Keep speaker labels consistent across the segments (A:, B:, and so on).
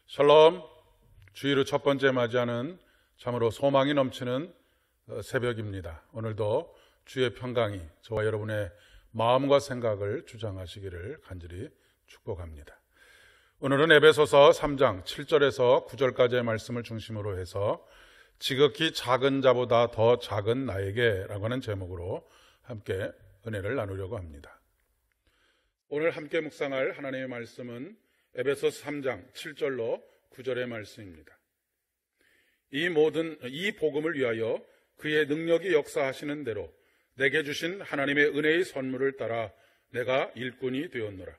A: 샬롬. 주일의 첫 번째 맞이하는 참으로 소망이 넘치는 새벽입니다. 오늘도 주의 평강이 저와 여러분의 마음과 생각을 주장하시기를 간절히 축복합니다. 오늘은 에베소서 3장 7절에서 9절까지의 말씀을 중심으로 해서 지극히 작은 자보다 더 작은 나에게 라고 하는 제목으로 함께 은혜를 나누려고 합니다. 오늘 함께 묵상할 하나님의 말씀은 에베소서 3장 7절로 9절의 말씀입니다. 이 복음을 위하여 그의 능력이 역사하시는 대로 내게 주신 하나님의 은혜의 선물을 따라 내가 일꾼이 되었노라.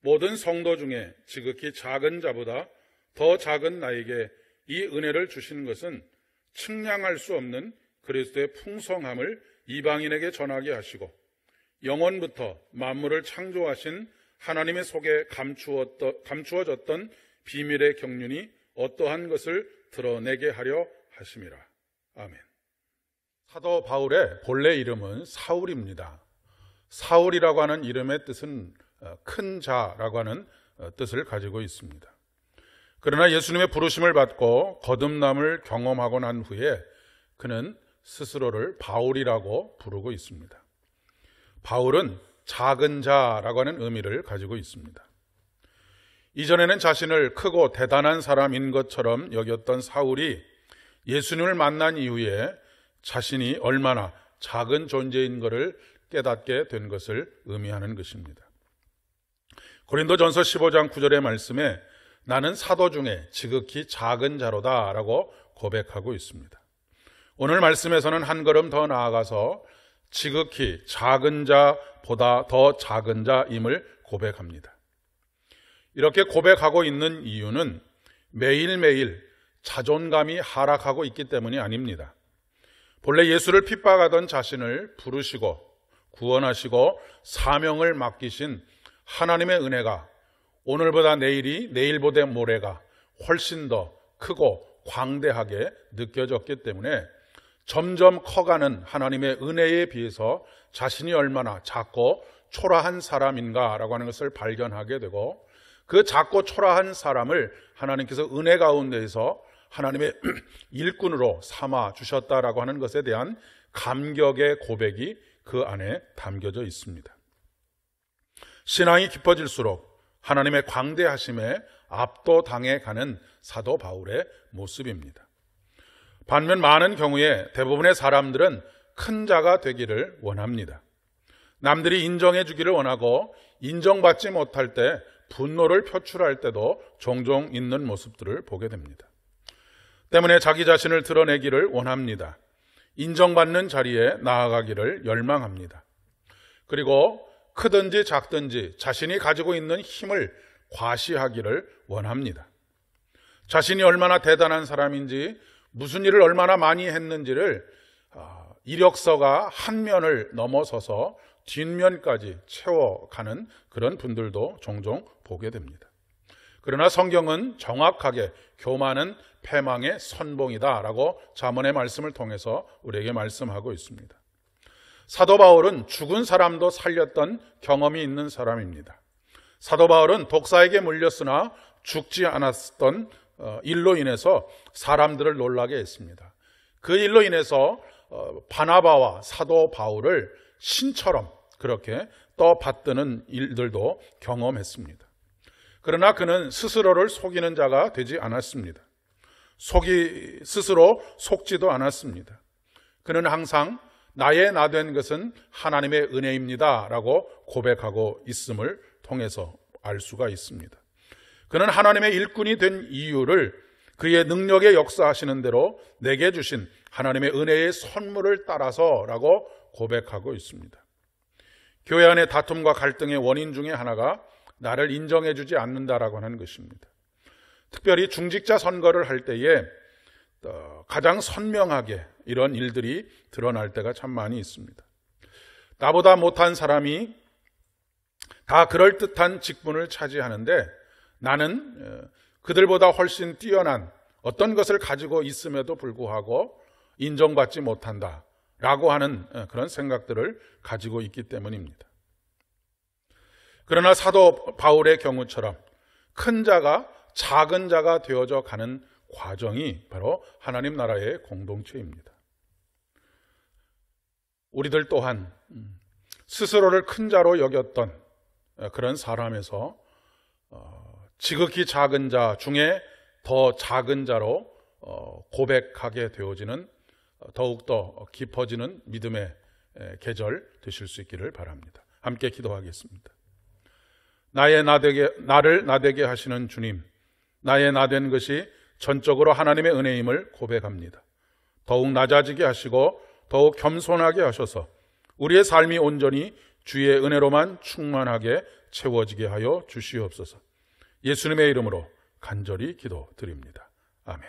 A: 모든 성도 중에 지극히 작은 자보다 더 작은 나에게 이 은혜를 주신 것은 측량할 수 없는 그리스도의 풍성함을 이방인에게 전하게 하시고 영원부터 만물을 창조하신 하나님의 속에 감추어졌던 비밀의 경륜이 어떠한 것을 드러내게 하려 하심이라. 아멘. 사도 바울의 본래 이름은 사울입니다. 사울이라고 하는 이름의 뜻은 큰 자라고 하는 뜻을 가지고 있습니다. 그러나 예수님의 부르심을 받고 거듭남을 경험하고 난 후에 그는 스스로를 바울이라고 부르고 있습니다. 바울은 작은 자라고 하는 의미를 가지고 있습니다. 이전에는 자신을 크고 대단한 사람인 것처럼 여겼던 사울이 예수님을 만난 이후에 자신이 얼마나 작은 존재인 것을 깨닫게 된 것을 의미하는 것입니다. 고린도전서 15장 9절의 말씀에 나는 사도 중에 지극히 작은 자로다 라고 고백하고 있습니다. 오늘 말씀에서는 한 걸음 더 나아가서 지극히 작은 자보다 더 작은 자임을 고백합니다. 이렇게 고백하고 있는 이유는 매일매일 자존감이 하락하고 있기 때문이 아닙니다. 본래 예수를 핍박하던 자신을 부르시고 구원하시고 사명을 맡기신 하나님의 은혜가 오늘보다 내일이 내일보다 모레가 훨씬 더 크고 광대하게 느껴졌기 때문에 점점 커가는 하나님의 은혜에 비해서 자신이 얼마나 작고 초라한 사람인가라고 하는 것을 발견하게 되고 그 작고 초라한 사람을 하나님께서 은혜 가운데에서 하나님의 일꾼으로 삼아 주셨다라고 하는 것에 대한 감격의 고백이 그 안에 담겨져 있습니다. 신앙이 깊어질수록 하나님의 광대하심에 압도당해 가는 사도 바울의 모습입니다. 반면 많은 경우에 대부분의 사람들은 큰 자가 되기를 원합니다. 남들이 인정해 주기를 원하고 인정받지 못할 때 분노를 표출할 때도 종종 있는 모습들을 보게 됩니다. 때문에 자기 자신을 드러내기를 원합니다. 인정받는 자리에 나아가기를 열망합니다. 그리고 크든지 작든지 자신이 가지고 있는 힘을 과시하기를 원합니다. 자신이 얼마나 대단한 사람인지 무슨 일을 얼마나 많이 했는지를 이력서가 한 면을 넘어서서 뒷면까지 채워가는 그런 분들도 종종 보게 됩니다. 그러나 성경은 정확하게 교만은 패망의 선봉이다라고 잠언의 말씀을 통해서 우리에게 말씀하고 있습니다. 사도 바울은 죽은 사람도 살렸던 경험이 있는 사람입니다. 사도 바울은 독사에게 물렸으나 죽지 않았던 일로 인해서 사람들을 놀라게 했습니다. 그 일로 인해서 바나바와 사도 바울을 신처럼 그렇게 떠받드는 일들도 경험했습니다. 그러나 그는 스스로를 속이는 자가 되지 않았습니다. 스스로 속지도 않았습니다. 그는 항상 나의 나 된 것은 하나님의 은혜입니다 라고 고백하고 있음을 통해서 알 수가 있습니다. 그는 하나님의 일꾼이 된 이유를 그의 능력에 역사하시는 대로 내게 주신 하나님의 은혜의 선물을 따라서라고 고백하고 있습니다. 교회 안의 다툼과 갈등의 원인 중에 하나가 나를 인정해 주지 않는다라고 하는 것입니다. 특별히 중직자 선거를 할 때에 가장 선명하게 이런 일들이 드러날 때가 참 많이 있습니다. 나보다 못한 사람이 다 그럴듯한 직분을 차지하는데 나는 그들보다 훨씬 뛰어난 어떤 것을 가지고 있음에도 불구하고 인정받지 못한다라고 하는 그런 생각들을 가지고 있기 때문입니다. 그러나 사도 바울의 경우처럼 큰 자가 작은 자가 되어져 가는 과정이 바로 하나님 나라의 공동체입니다. 우리들 또한 스스로를 큰 자로 여겼던 그런 사람에서 지극히 작은 자 중에 더 작은 자로 고백하게 되어지는 더욱더 깊어지는 믿음의 계절 되실 수 있기를 바랍니다. 함께 기도하겠습니다. 나를 나되게 하시는 주님, 나의 나된 것이 전적으로 하나님의 은혜임을 고백합니다. 더욱 낮아지게 하시고 더욱 겸손하게 하셔서 우리의 삶이 온전히 주의 은혜로만 충만하게 채워지게 하여 주시옵소서. 예수님의 이름으로 간절히 기도드립니다. 아멘.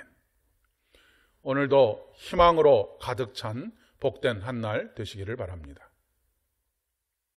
A: 오늘도 희망으로 가득 찬 복된 한 날 되시기를 바랍니다.